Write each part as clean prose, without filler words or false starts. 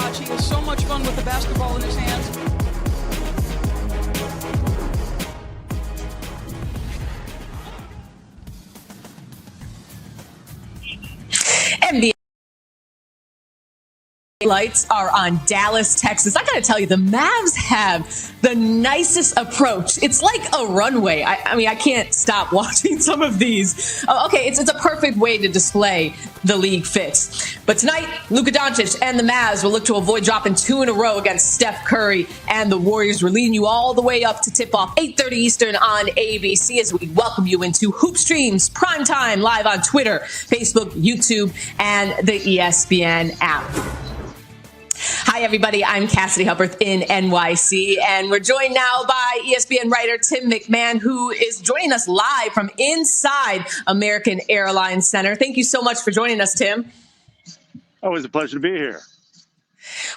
watch. He has so much fun with the basketball in his hands. And the lights are on Dallas, Texas. I got to tell you, the Mavs have the nicest approach. It's like a runway. I mean, I can't stop watching some of these. Okay, it's a perfect way to display the league fits. But tonight, Luka Doncic and the Mavs will look to avoid dropping 2 in a row against Steph Curry and the Warriors. We're leading you all the way up to tip-off 8:30 Eastern on ABC as we welcome you into Hoop Streams Prime Time live on Twitter, Facebook, YouTube, and the ESPN app. Hi, everybody. I'm Cassidy Hupperth in NYC, and we're joined now by ESPN writer Tim McMahon, who is joining us live from inside American Airlines Center. Thank you so much for joining us, Tim. Always a pleasure to be here.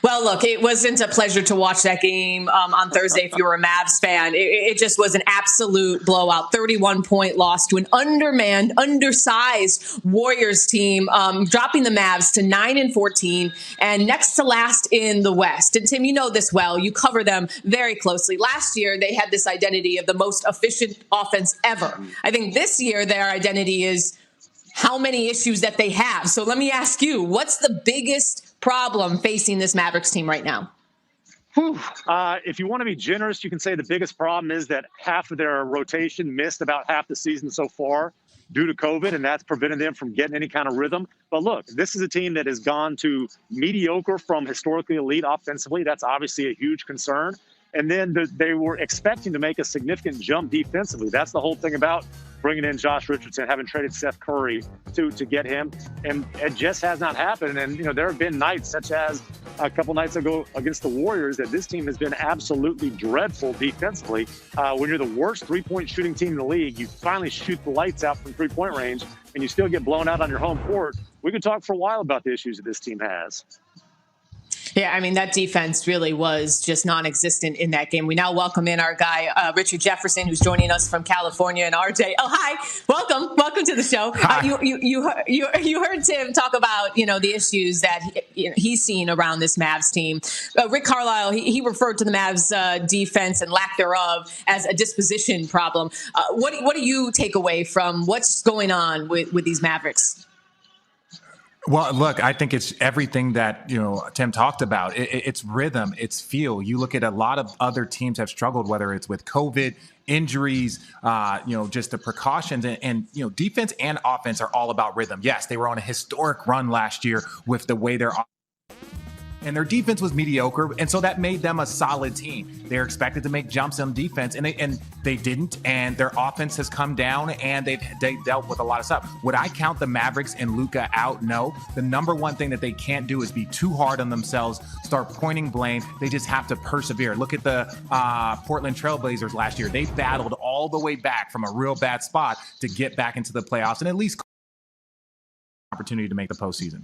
Well, look, it wasn't a pleasure to watch that game on Thursday if you were a Mavs fan. It just was an absolute blowout, 31-point loss to an undermanned, undersized Warriors team, dropping the Mavs to 9-14 and next to last in the West. And Tim, you know this well. You cover them very closely. Last year, they had this identity of the most efficient offense ever. I think this year, their identity is how many issues that they have. So let me ask you, what's the biggest problem facing this Mavericks team right now? If you want to be generous, you can say the biggest problem is that half of their rotation missed about half the season so far due to COVID, and that's prevented them from getting any kind of rhythm. But look, this is a team that has gone to mediocre from historically elite offensively. That's obviously a huge concern. And then they were expecting to make a significant jump defensively. That's the whole thing about bringing in Josh Richardson, having traded Steph Curry to get him. And it just has not happened. And, you know, there have been nights, such as a couple nights ago against the Warriors, that this team has been absolutely dreadful defensively. When you're the worst three-point shooting team in the league, you finally shoot the lights out from three-point range, and you still get blown out on your home court. We could talk for a while about the issues that this team has. Yeah, I mean, that defense really was just non-existent in that game. We now welcome in our guy, Richard Jefferson, who's joining us from California, and RJ. Oh, hi. Welcome to the show. You heard Tim talk about, you know, the issues that he's seen around this Mavs team. Rick Carlisle, he referred to the Mavs defense and lack thereof as a disposition problem. What do you take away from what's going on with these Mavericks? Well, look, I think it's everything that, you know, Tim talked about. It's rhythm, it's feel. You look at a lot of other teams have struggled, whether it's with COVID, injuries, you know, just the precautions and, you know, defense and offense are all about rhythm. Yes, they were on a historic run last year with the way and their defense was mediocre, and so that made them a solid team. They're expected to make jumps on defense, and they didn't, and their offense has come down, and they dealt with a lot of stuff. Would I count the Mavericks and Luka out? No. The number one thing that they can't do is be too hard on themselves, start pointing blame. They just have to persevere. Look at the Portland Trailblazers last year. They battled all the way back from a real bad spot to get back into the playoffs and at least opportunity to make the postseason.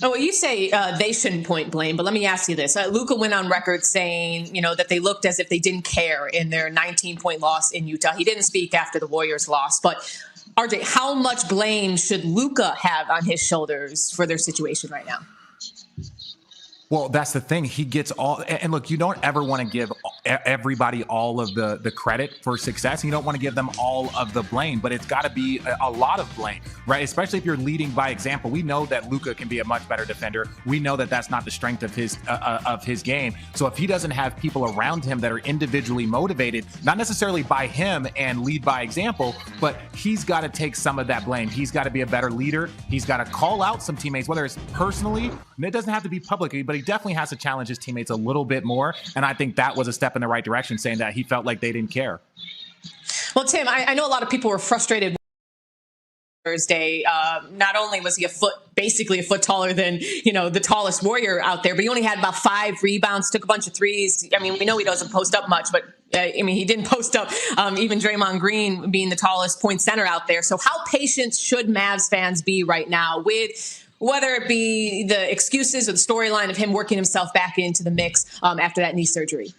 Oh, well, you say they shouldn't point blame, but let me ask you this. Luka went on record saying, you know, that they looked as if they didn't care in their 19-point loss in Utah. He didn't speak after the Warriors lost. But, RJ, how much blame should Luka have on his shoulders for their situation right now? Well, that's the thing. He gets all, and look, you don't ever want to give everybody all of the credit for success. You don't want to give them all of the blame, but it's got to be a lot of blame, right? Especially if you're leading by example. We know that Luka can be a much better defender. We know that that's not the strength of his game. So if he doesn't have people around him that are individually motivated, not necessarily by him and lead by example, but he's got to take some of that blame. He's got to be a better leader. He's got to call out some teammates, whether it's personally, and it doesn't have to be publicly, but he definitely has to challenge his teammates a little bit more. And I think that was a step in the right direction, saying that he felt like they didn't care. Well, Tim, I know a lot of people were frustrated Thursday. Not only was he basically a foot taller than, you know, the tallest Warrior out there, but he only had about 5 rebounds, took a bunch of threes. I mean, we know he doesn't post up much, but I mean, he didn't post up, even Draymond Green being the tallest point center out there. So how patient should Mavs fans be right now with whether it be the excuses or the storyline of him working himself back into the mix after that knee surgery?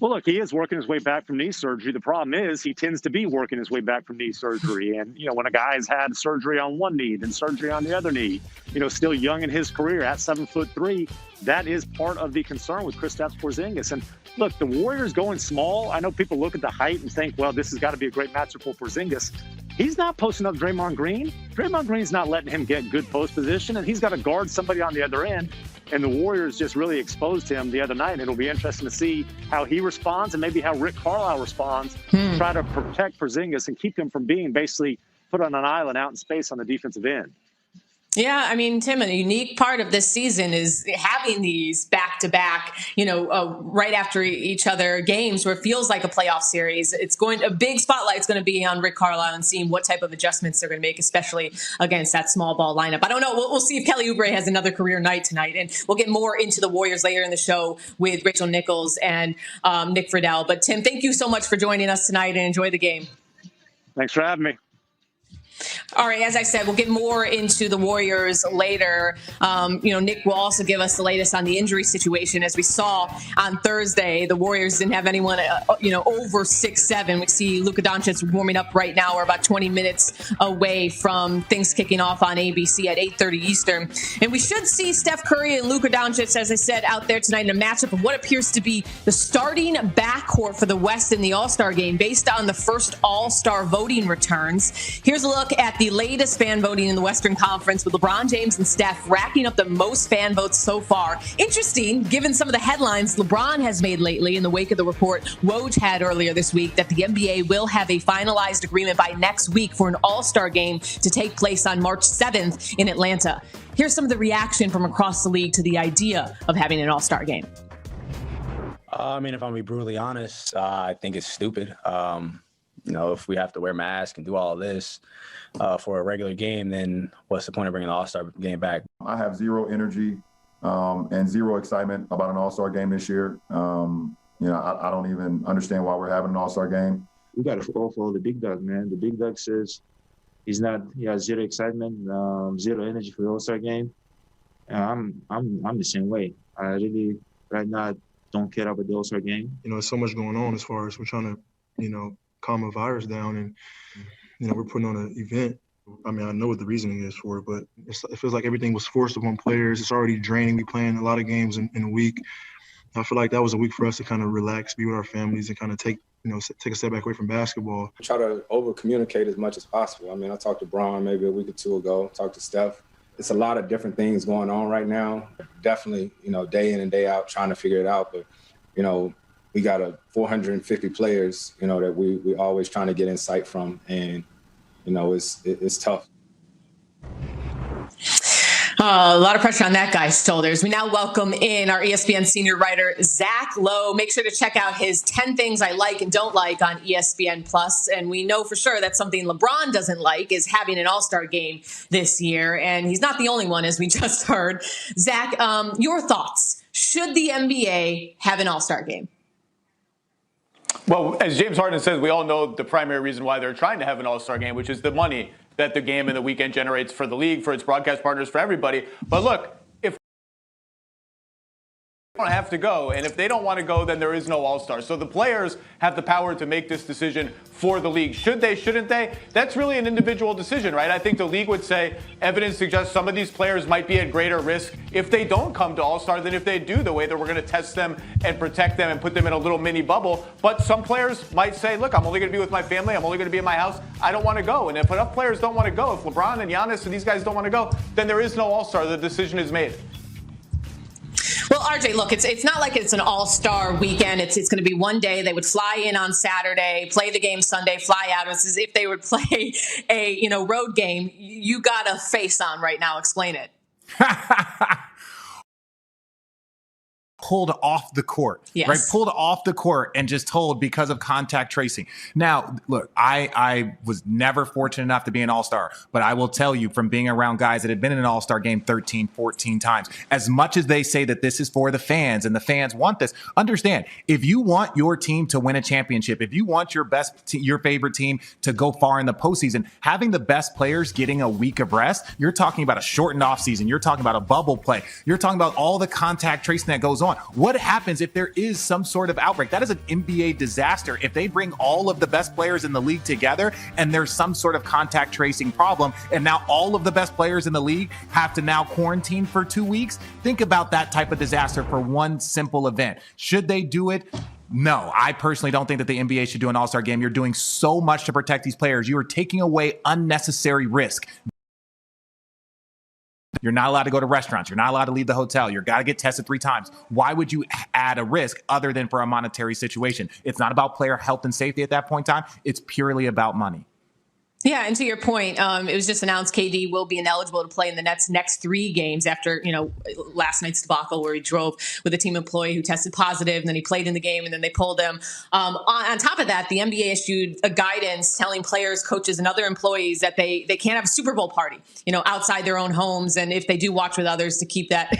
Well, look, he is working his way back from knee surgery. The problem is he tends to be working his way back from knee surgery. And, when a guy's had surgery on one knee, then surgery on the other knee, still young in his career at 7'3", that is part of the concern with Kristaps Porzingis. And look, the Warriors going small, I know people look at the height and think, well, this has got to be a great matchup for Porzingis. He's not posting up Draymond Green. Draymond Green's not letting him get good post position, and he's got to guard somebody on the other end. And the Warriors just really exposed him the other night. And it'll be interesting to see how he responds and maybe how Rick Carlisle responds to try to protect Porzingis and keep him from being basically put on an island out in space on the defensive end. Yeah, I mean, Tim, a unique part of this season is having these back-to-back, right after each other games where it feels like a playoff series. A big spotlight's going to be on Rick Carlisle and seeing what type of adjustments they're going to make, especially against that small ball lineup. I don't know. We'll see if Kelly Oubre has another career night tonight, and we'll get more into the Warriors later in the show with Rachel Nichols and Nick Friedel. But Tim, thank you so much for joining us tonight, and enjoy the game. Thanks for having me. All right, as I said, we'll get more into the Warriors later. Nick will also give us the latest on the injury situation. As we saw on Thursday, the Warriors didn't have anyone, over 6'7". We see Luka Doncic warming up right now. We're about 20 minutes away from things kicking off on ABC at 8:30 Eastern. And we should see Steph Curry and Luka Doncic, as I said, out there tonight in a matchup of what appears to be the starting backcourt for the West in the All-Star game based on the first All-Star voting returns. Here's a look at the latest fan voting in the Western Conference, with LeBron James and Steph racking up the most fan votes so far. Interesting, given some of the headlines LeBron has made lately in the wake of the report Woj had earlier this week that the NBA will have a finalized agreement by next week for an All-Star game to take place on March 7th in Atlanta. Here's some of the reaction from across the league to the idea of having an All-Star game. If I'm going to be brutally honest, I think it's stupid. If we have to wear masks and do all this for a regular game, then what's the point of bringing the All-Star game back? I have zero energy and zero excitement about an All-Star game this year. I don't even understand why we're having an All-Star game. We got to follow the big dog, man. The big dog says he has zero excitement, zero energy for the All-Star game. I'm the same way. I really right now don't care about the All-Star game. There's so much going on as far as we're trying to, calm a virus down, and we're putting on an event. I mean, I know what the reasoning is for it, but it feels like everything was forced upon players. It's already draining. We playing a lot of games in a week. I feel like that was a week for us to kind of relax, be with our families, and kind of take a step back away from basketball. Try to over-communicate as much as possible. I mean, I talked to Bron maybe a week or two ago, talked to Steph. It's a lot of different things going on right now. Definitely, day in and day out trying to figure it out, but, we got 450 players, that we always trying to get insight from, and it's tough. A lot of pressure on that guy's shoulders. We now welcome in our ESPN senior writer, Zach Lowe. Make sure to check out his 10 Things I Like and Don't Like on ESPN+. And we know for sure that something LeBron doesn't like is having an All-Star game this year. And he's not the only one, as we just heard. Zach, your thoughts. Should the NBA have an All-Star game? Well, as James Harden says, we all know the primary reason why they're trying to have an All-Star game, which is the money that the game and the weekend generates for the league, for its broadcast partners, for everybody. But look, if they don't have to go, and if they don't want to go, then there is no All-Star. So the players have the power to make this decision for the league. Should they, shouldn't they? That's really an individual decision, right? I think the league would say evidence suggests some of these players might be at greater risk if they don't come to All-Star than if they do, the way that we're going to test them and protect them and put them in a little mini bubble. But some players might say, look, I'm only going to be with my family. I'm only going to be in my house. I don't want to go. And if enough players don't want to go, if LeBron and Giannis and these guys don't want to go, then there is no All-Star. The decision is made. Well, RJ, look, it's not like it's an all-star weekend. It's going to be one day. They would fly in on Saturday, play the game Sunday, fly out. It's as if they would play a road game. You got a face on right now. Explain it. Pulled off the court, yes. Right? Pulled off the court and just told because of contact tracing. Now, look, I was never fortunate enough to be an All-Star, but I will tell you from being around guys that have been in an All-Star game 13, 14 times, as much as they say that this is for the fans and the fans want this, understand, if you want your team to win a championship, if you want your favorite team to go far in the postseason, having the best players getting a week of rest, you're talking about a shortened offseason. You're talking about a bubble play. You're talking about all the contact tracing that goes on. on. What happens if there is some sort of outbreak? That is an NBA disaster. If they bring all of the best players in the league together and there's some sort of contact tracing problem, and now all of the best players in the league have to now quarantine for 2 weeks, think about that type of disaster for one simple event. Should they do it? No, I personally don't think that the NBA should do an all-star game. You're doing so much to protect these players. You are taking away unnecessary risk. You're not allowed to go to restaurants. You're not allowed to leave the hotel. You've got to get tested 3 times. Why would you add a risk other than for a monetary situation? It's not about player health and safety at that point in time. It's purely about money. Yeah, and to your point, it was just announced KD will be ineligible to play in the Nets' next 3 games after, last night's debacle where he drove with a team employee who tested positive, and then he played in the game, and then they pulled him. On top of that, the NBA issued a guidance telling players, coaches, and other employees that they can't have a Super Bowl party, outside their own homes, and if they do watch with others, to keep that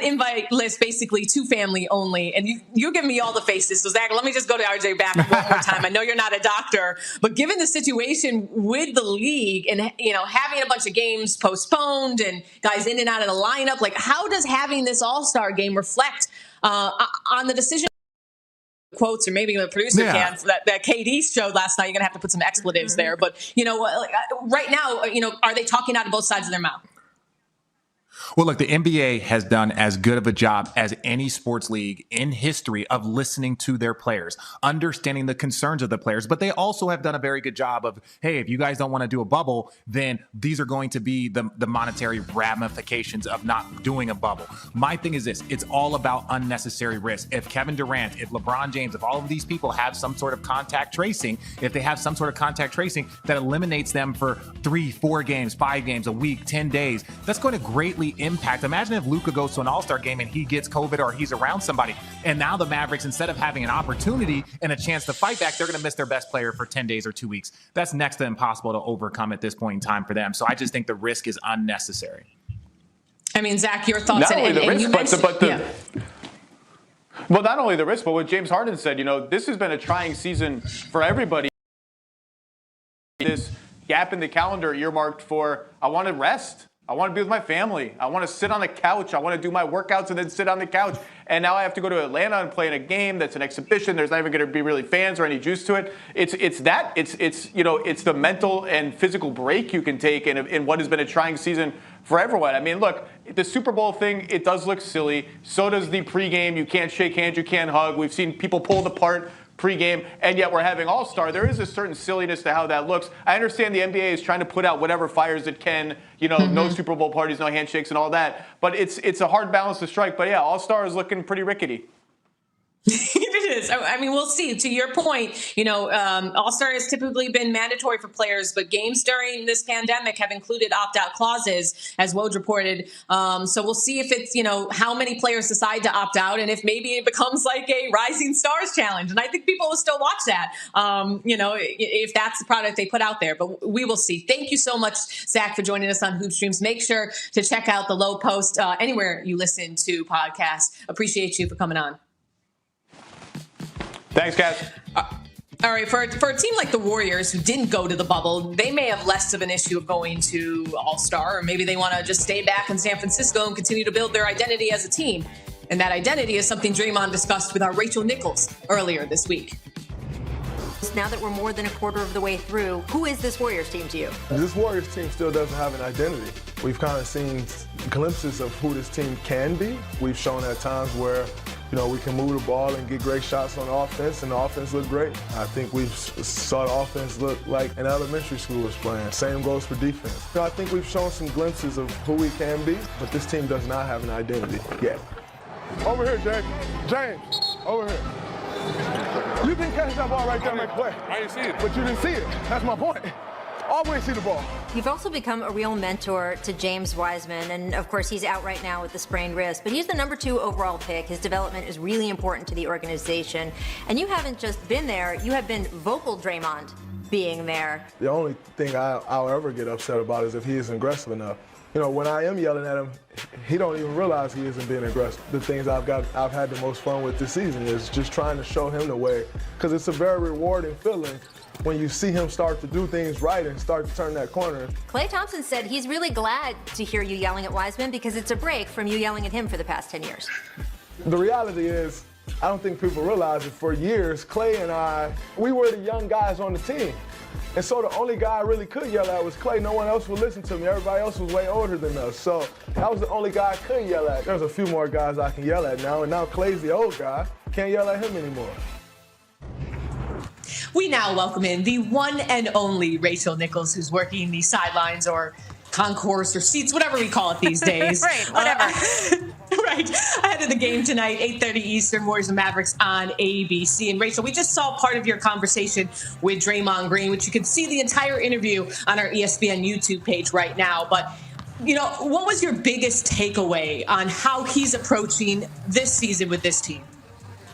invite list basically to family only. And you're giving me all the faces, so Zach, let me just go to RJ back one more time. I know you're not a doctor, but given the situation with the league and having a bunch of games postponed and guys in and out of the lineup, like how does having this all-star game reflect on the decision quotes, or maybe the producer can, that KD showed last night? You're gonna have to put some expletives there, but right now, are they talking out of both sides of their mouth? Well, look, the NBA has done as good of a job as any sports league in history of listening to their players, understanding the concerns of the players. But they also have done a very good job of, hey, if you guys don't want to do a bubble, then these are going to be the monetary ramifications of not doing a bubble. My thing is this. It's all about unnecessary risk. If Kevin Durant, if LeBron James, if all of these people have some sort of contact tracing, if they have some sort of contact tracing that eliminates them for 3, 4 games, 5 games, a week, 10 days, that's going to greatly impact. Imagine if Luka goes to an all-star game and he gets COVID or he's around somebody, and now the Mavericks, instead of having an opportunity and a chance to fight back, they're going to miss their best player for 10 days or 2 weeks. That's next to impossible to overcome at this point in time for them. So I just think the risk is unnecessary. I mean, Zach, your thoughts? Not only the risk, well, not only the risk, but what James Harden said, this has been a trying season for everybody. This gap in the calendar earmarked for, I want to rest. I want to be with my family. I want to sit on the couch. I want to do my workouts and then sit on the couch. And now I have to go to Atlanta and play in a game that's an exhibition. There's not even going to be really fans or any juice to it. It's the mental and physical break you can take in what has been a trying season for everyone. I mean, look, the Super Bowl thing, it does look silly. So does the pregame. You can't shake hands. You can't hug. We've seen people pulled apart pregame, and yet we're having All-Star. There is a certain silliness to how that looks. I understand the NBA is trying to put out whatever fires it can, no Super Bowl parties, no handshakes and all that, but it's a hard balance to strike. But yeah, All-Star is looking pretty rickety. It is. I mean, we'll see. To your point, All-Star has typically been mandatory for players, but games during this pandemic have included opt-out clauses, as Woj reported. So we'll see if it's, how many players decide to opt out, and if maybe it becomes like a Rising Stars challenge. And I think people will still watch that, if that's the product they put out there. But we will see. Thank you so much, Zach, for joining us on Hoop Streams. Make sure to check out the Low Post anywhere you listen to podcasts. Appreciate you for coming on. Thanks, guys. All right, for a team like the Warriors who didn't go to the bubble, they may have less of an issue of going to All-Star, or maybe they want to just stay back in San Francisco and continue to build their identity as a team. And that identity is something Draymond discussed with our Rachel Nichols earlier this week. Now that we're more than a quarter of the way through, who is this Warriors team to you? This Warriors team still doesn't have an identity. We've kind of seen glimpses of who this team can be. We've shown at times where we can move the ball and get great shots on offense, and the offense looked great. I think we've saw the offense look like an elementary school was playing. Same goes for defense. I think we've shown some glimpses of who we can be, but this team does not have an identity yet. Over here, James. James, over here. You didn't catch that ball right there and make play. I didn't see it. But you didn't see it. That's my point. Always see the ball. You've also become a real mentor to James Wiseman, and of course he's out right now with the sprained wrist, but he's the number 2 overall pick. His development is really important to the organization, and you haven't just been there, you have been vocal Draymond being there. The only thing I'll ever get upset about is if he isn't aggressive enough. When I am yelling at him, he don't even realize he isn't being aggressive. The things I've had the most fun with this season is just trying to show him the way, because it's a very rewarding feeling when you see him start to do things right and start to turn that corner. Klay Thompson said he's really glad to hear you yelling at Wiseman because it's a break from you yelling at him for the past 10 years. The reality is, I don't think people realize it. For years, Clay and I, we were the young guys on the team. And so the only guy I really could yell at was Clay. No one else would listen to me. Everybody else was way older than us. So that was the only guy I could yell at. There's a few more guys I can yell at now, and now Clay's the old guy. Can't yell at him anymore. We now welcome in the one and only Rachel Nichols, who's working the sidelines or concourse or seats, whatever we call it these days. Right, whatever. Right. Ahead of the game tonight, 8:30 Eastern, Warriors and Mavericks on ABC. And Rachel, we just saw part of your conversation with Draymond Green, which you can see the entire interview on our ESPN YouTube page right now. But, you know, what was your biggest takeaway on how he's approaching this season with this team?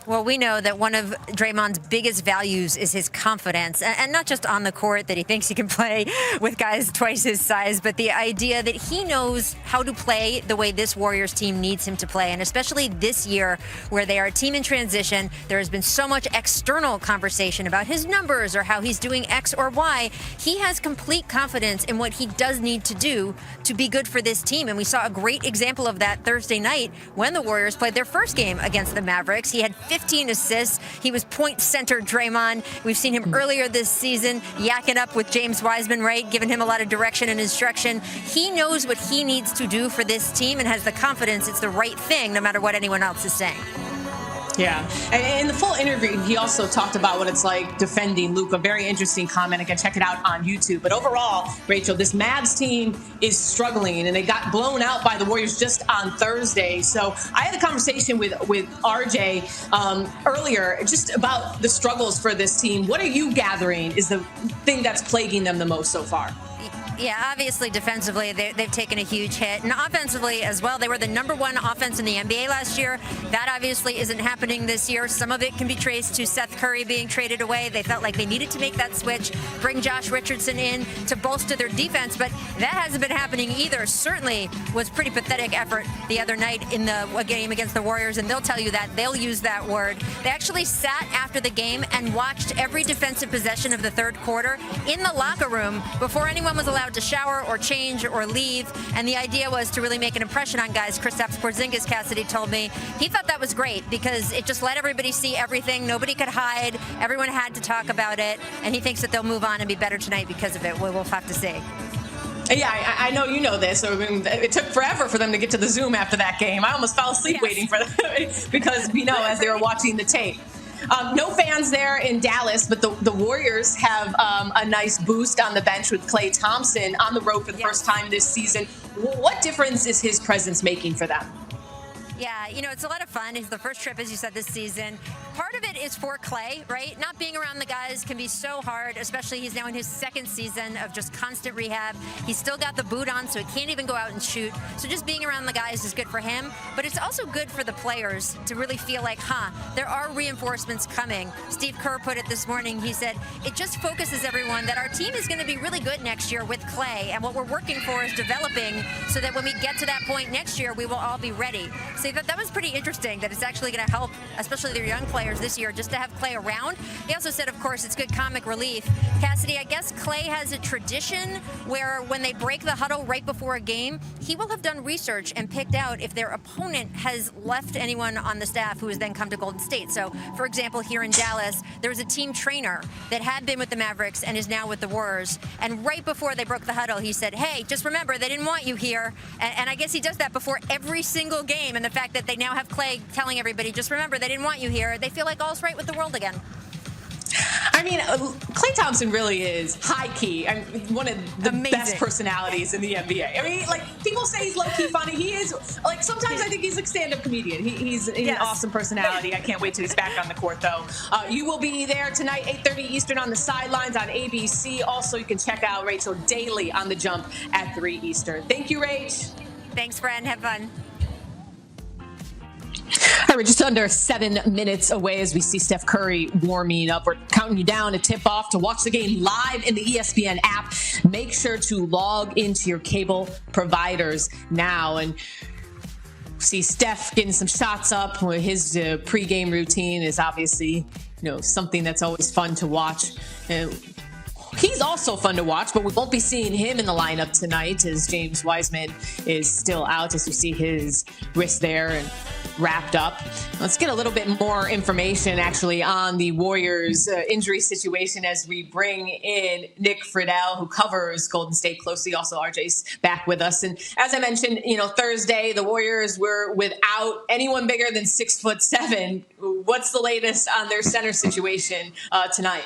Well, we know that one of Draymond's biggest values is his confidence, and not just on the court that he thinks he can play with guys twice his size, but the idea that he knows how to play the way this Warriors team needs him to play. And especially this year where they are a team in transition, there has been so much external conversation about his numbers or how he's doing X or Y. He has complete confidence in what he does need to do to be good for this team. And we saw a great example of that Thursday night when the Warriors played their first game against the Mavericks. He had 15 assists. He was point center Draymond. We've seen him earlier this season yakking up with James Wiseman, right? Giving him a lot of direction and instruction. He knows what he needs to do for this team and has the confidence it's the right thing no matter what anyone else is saying. Yeah. And in the full interview, he also talked about what it's like defending Luka. Very interesting comment. Again, check it out on YouTube. But overall, Rachel, this Mavs team is struggling, and they got blown out by the Warriors just on Thursday. So I had a conversation with RJ earlier just about the struggles for this team. What are you gathering is the thing that's plaguing them the most so far? Yeah, obviously defensively, they've taken a huge hit. And offensively as well, they were the #1 offense in the NBA last year. That obviously isn't happening this year. Some of it can be traced to Seth Curry being traded away. They felt like they needed to make that switch, bring Josh Richardson in to bolster their defense, but that hasn't been happening either. Certainly was pretty pathetic effort the other night in the game against the Warriors, and they'll tell you that. They'll use that word. They actually sat after the game and watched every defensive possession of the third quarter in the locker room before anyone was allowed to shower or change or leave, and the idea was to really make an impression on guys. Kristaps Porzingis, Cassidy told me, he thought that was great because it just let everybody see everything. Nobody could hide. Everyone had to talk about it, and he thinks that they'll move on and be better tonight because of it. We'll have to see. Yeah, I know you know this. So it took forever for them to get to the Zoom after that game. I almost fell asleep waiting for them because, you know, as they were watching the tape. No fans there in Dallas, but the Warriors have a nice boost on the bench with Klay Thompson on the road for the first time this season. What difference is his presence making for them? Yeah, you know, it's a lot of fun. It's the first trip, as you said, this season. Part of it is for Klay, right? Not being around the guys can be so hard, especially he's now in his second season of just constant rehab. He's still got the boot on, so he can't even go out and shoot. So just being around the guys is good for him. But it's also good for the players to really feel like, there are reinforcements coming. Steve Kerr put it this morning. He said, it just focuses everyone that our team is going to be really good next year with Klay. And what we're working for is developing so that when we get to that point next year, we will all be ready. So that was pretty interesting that it's actually going to help, especially their young players this year, just to have Klay around. He also said, of course, it's good comic relief. Cassidy, I guess Klay has a tradition where when they break the huddle right before a game, he will have done research and picked out if their opponent has left anyone on the staff who has then come to Golden State. So, for example, here in Dallas, there was a team trainer that had been with the Mavericks and is now with the Warriors. And right before they broke the huddle, he said, hey, just remember, they didn't want you here. And I guess he does that before every single game. And the fact that they now have Klay telling everybody, just remember, they didn't want you here, they feel like all's right with the world again. I mean, Klay Thompson really is high key. I mean, one of the best personalities in the NBA. I mean, like, people say he's low key funny. He is, like, sometimes I think he's like stand-up comedian. He's an awesome personality. I can't wait till he's back on the court, though. You will be there tonight, 8:30 Eastern on the sidelines on ABC. Also, you can check out Rachel daily on the Jump at 3 Eastern. Thank you, Rach. Thanks, friend. Have fun. All right, we're just under 7 minutes away as we see Steph Curry warming up. We're counting you down to tip off to watch the game live in the ESPN app. Make sure to log into your cable providers now and see Steph getting some shots up. His pregame routine is obviously, something that's always fun to watch. He's also fun to watch, but we won't be seeing him in the lineup tonight as James Wiseman is still out, as you see his wrist there and wrapped up. Let's get a little bit more information actually on the Warriors injury situation as we bring in Nick Friedel, who covers Golden State closely. Also, RJ's back with us. And as I mentioned, Thursday, the Warriors were without anyone bigger than 6'7". What's the latest on their center situation tonight?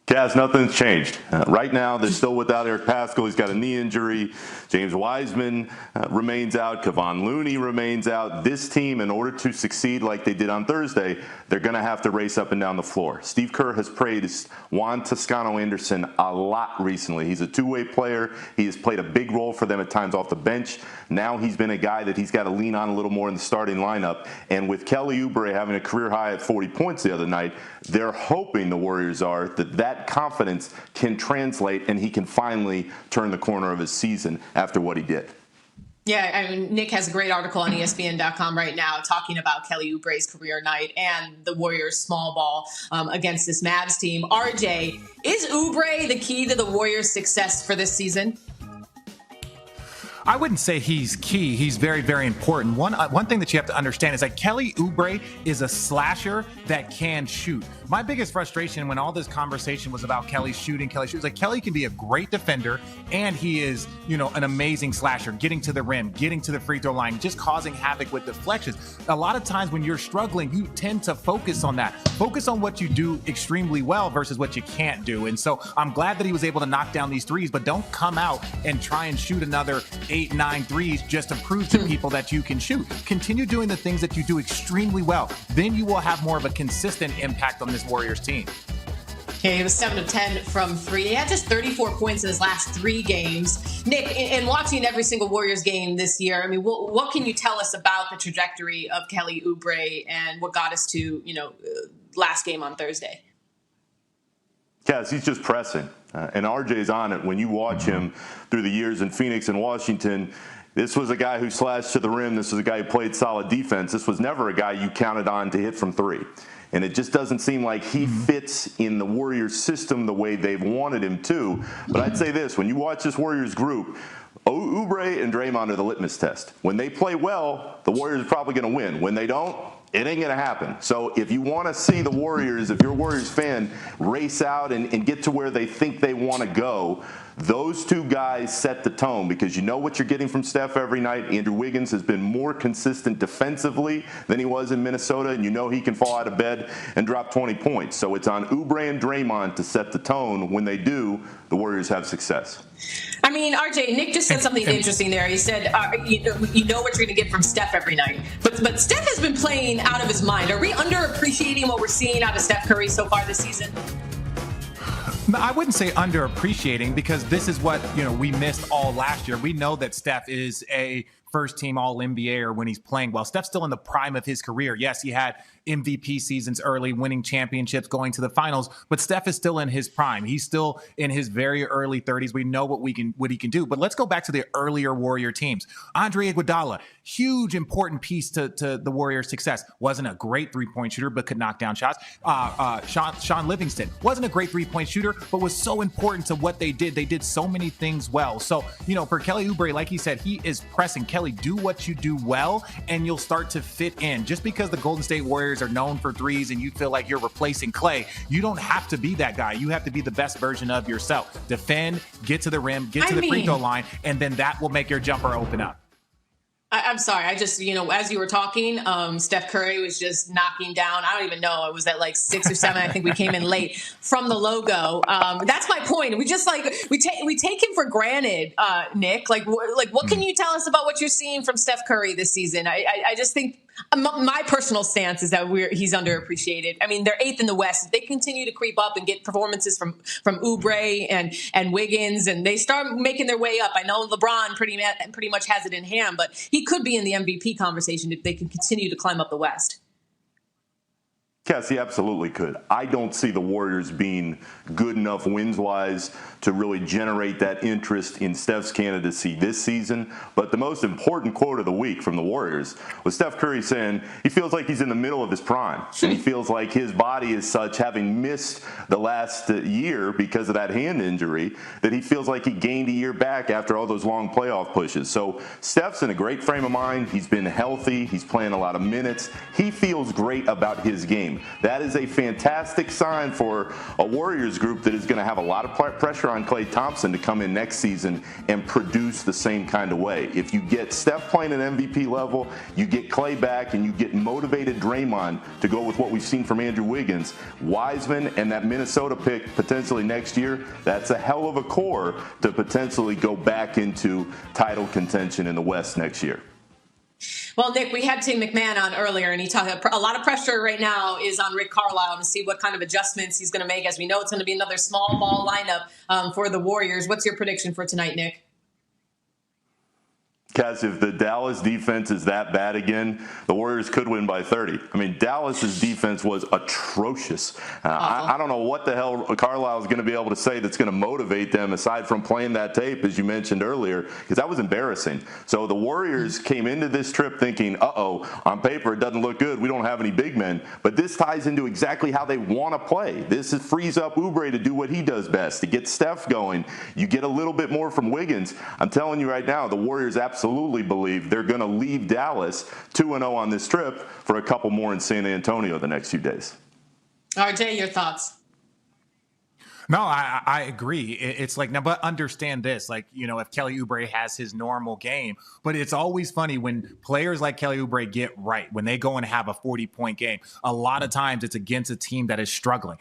Kaz, nothing's changed. Right now, they're still without Eric Paschall. He's got a knee injury. James Wiseman remains out. Kevon Looney remains out. This team, in order to succeed like they did on Thursday, they're going to have to race up and down the floor. Steve Kerr has praised Juan Toscano-Anderson a lot recently. He's a two-way player. He has played a big role for them at times off the bench. Now he's been a guy that he's got to lean on a little more in the starting lineup. And with Kelly Oubre having a career high at 40 points the other night, they're hoping, the Warriors are, that confidence can translate and he can finally turn the corner of his season after what he did. Yeah, I mean, Nick has a great article on ESPN.com right now talking about Kelly Oubre's career night and the Warriors' small ball against this Mavs team. RJ, is Oubre the key to the Warriors' success for this season? I wouldn't say he's key. He's very, very important. One thing that you have to understand is that Kelly Oubre is a slasher that can shoot. My biggest frustration when all this conversation was about Kelly shooting, like Kelly can be a great defender, and he is, an amazing slasher, getting to the rim, getting to the free throw line, just causing havoc with deflections. A lot of times when you're struggling, you tend to focus on that. Focus on what you do extremely well versus what you can't do. And so I'm glad that he was able to knock down these threes, but don't come out and try and shoot another 8-9 threes just to prove to people that you can shoot. Continue doing the things that you do extremely well. Then you will have more of a consistent impact on this Warriors team. Okay, he was 7 of 10 from three. He had just 34 points in his last 3 games. Nick, in watching every single Warriors game this year, I mean, what can you tell us about the trajectory of Kelly Oubre and what got us to, last game on Thursday? Yes, he's just pressing. And RJ's on it. When you watch him through the years in Phoenix and Washington, this was a guy who slashed to the rim. This was a guy who played solid defense. This was never a guy you counted on to hit from three. And it just doesn't seem like he fits in the Warriors system the way they've wanted him to. But I'd say this, when you watch this Warriors group, Oubre and Draymond are the litmus test. When they play well, the Warriors are probably going to win. When they don't, it ain't going to happen. So if you want to see the Warriors, if you're a Warriors fan, race out and get to where they think they want to go, those two guys set the tone because you know what you're getting from Steph every night. Andrew Wiggins has been more consistent defensively than he was in Minnesota, and you know he can fall out of bed and drop 20 points. So it's on Oubre and Draymond to set the tone. When they do, the Warriors have success. I mean, RJ, Nick just said something interesting there. He said, you know what you're going to get from Steph every night. But Steph has been playing out of his mind. Are we underappreciating what we're seeing out of Steph Curry so far this season? I wouldn't say underappreciating because this is what, we missed all last year. We know that Steph is a first-team All-NBA when he's playing well. Steph's still in the prime of his career. Yes, he had MVP seasons early, winning championships, going to the finals, but Steph is still in his prime. He's still in his very early 30s. We know what he can do. But let's go back to the earlier Warrior teams. Andre Iguodala, huge, important piece to the Warriors' success. Wasn't a great three-point shooter, but could knock down shots. Sean Livingston wasn't a great three-point shooter, but was so important to what they did. They did so many things well. So, for Kelly Oubre, like he said, he is pressing. Kelly, do what you do well, and you'll start to fit in. Just because the Golden State Warriors are known for threes and you feel like you're replacing Clay, you don't have to be that guy. You have to be the best version of yourself. Defend, get to the rim, get to the free throw line, and then that will make your jumper open up. I'm sorry. I just, as you were talking, Steph Curry was just knocking down. I don't even know. It was at like 6 or 7. I think we came in late from the logo. That's my point. We just we take him for granted, Nick. What can you tell us about what you're seeing from Steph Curry this season? I just think my personal stance is that he's underappreciated. I mean, they're 8th in the West. If they continue to creep up and get performances from Oubre and Wiggins, and they start making their way up. I know LeBron pretty much has it in hand, but he could be in the MVP conversation if they can continue to climb up the West. Yes, he absolutely could. I don't see the Warriors being good enough wins-wise to really generate that interest in Steph's candidacy this season. But the most important quote of the week from the Warriors was Steph Curry saying he feels like he's in the middle of his prime. And he feels like his body is such, having missed the last year because of that hand injury, that he feels like he gained a year back after all those long playoff pushes. So Steph's in a great frame of mind. He's been healthy. He's playing a lot of minutes. He feels great about his game. That is a fantastic sign for a Warriors group that is going to have a lot of pressure on Klay Thompson to come in next season and produce the same kind of way. If you get Steph playing at MVP level, you get Klay back, and you get motivated Draymond to go with what we've seen from Andrew Wiggins, Wiseman, and that Minnesota pick potentially next year, that's a hell of a core to potentially go back into title contention in the West next year. Well, Nick, we had Tim McMahon on earlier, and he talked a lot of pressure right now is on Rick Carlisle to see what kind of adjustments he's going to make. As we know, it's going to be another small ball lineup for the Warriors. What's your prediction for tonight, Nick? Kaz, if the Dallas defense is that bad again, the Warriors could win by 30. I mean, Dallas's defense was atrocious. I don't know what the hell Carlisle is going to be able to say that's going to motivate them aside from playing that tape, as you mentioned earlier, because that was embarrassing. So the Warriors came into this trip thinking, on paper it doesn't look good. We don't have any big men. But this ties into exactly how they want to play. This frees up Oubre to do what he does best, to get Steph going. You get a little bit more from Wiggins. I'm telling you right now, the Warriors absolutely believe they're going to leave Dallas 2-0 on this trip for a couple more in San Antonio the next few days. RJ, your thoughts? No, I agree. It's like, now, but understand this, like, if Kelly Oubre has his normal game, but it's always funny when players like Kelly Oubre get right, when they go and have a 40-point game, a lot of times it's against a team that is struggling.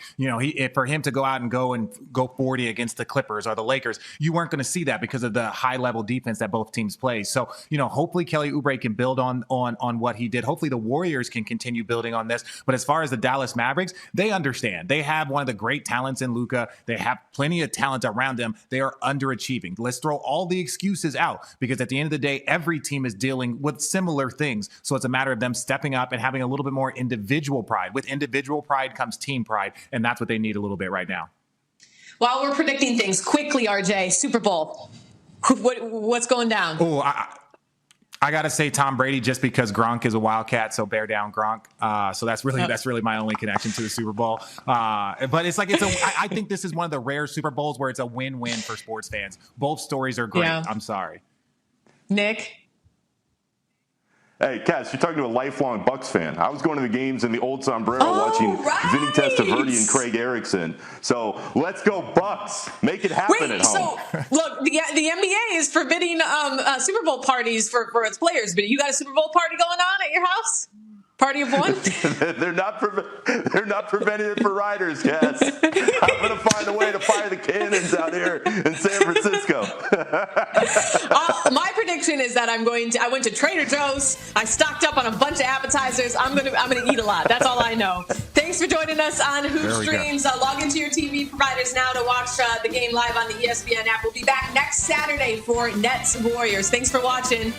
For him to go out and go 40 against the Clippers or the Lakers, you weren't going to see that because of the high level defense that both teams play. So, hopefully Kelly Oubre can build on what he did. Hopefully the Warriors can continue building on this. But as far as the Dallas Mavericks, they understand. They have one of the great talents in Luka. They have plenty of talent around them. They are underachieving. Let's throw all the excuses out, because at the end of the day, every team is dealing with similar things. So it's a matter of them stepping up and having a little bit more individual pride. With individual pride comes team pride, and that's what they need a little bit right now. While we're predicting things quickly, RJ, Super Bowl, what's going down? Oh, I got to say Tom Brady, just because Gronk is a Wildcat, so bear down Gronk. So that's really my only connection to the Super Bowl. But it's like, I think this is one of the rare Super Bowls where it's a win-win for sports fans. Both stories are great. Yeah. I'm sorry. Nick? Hey, Cass, you're talking to a lifelong Bucks fan. I was going to the games in the old sombrero watching Vinny Testaverde and Craig Erickson. So let's go Bucks. Make it happen at home. So, look, the NBA is forbidding Super Bowl parties for its players, but you got a Super Bowl party going on at your house? Party of one? They're not preventing it for riders, Cass. I'm going to find a way to fire the cannons out here in San Francisco. My prediction is that I went to Trader Joe's. I stocked up on a bunch of appetizers. I'm gonna eat a lot. That's all I know. Thanks for joining us on Hoop Streams. Log into your TV providers now to watch the game live on the ESPN app. We'll be back next Saturday for Nets Warriors. Thanks for watching.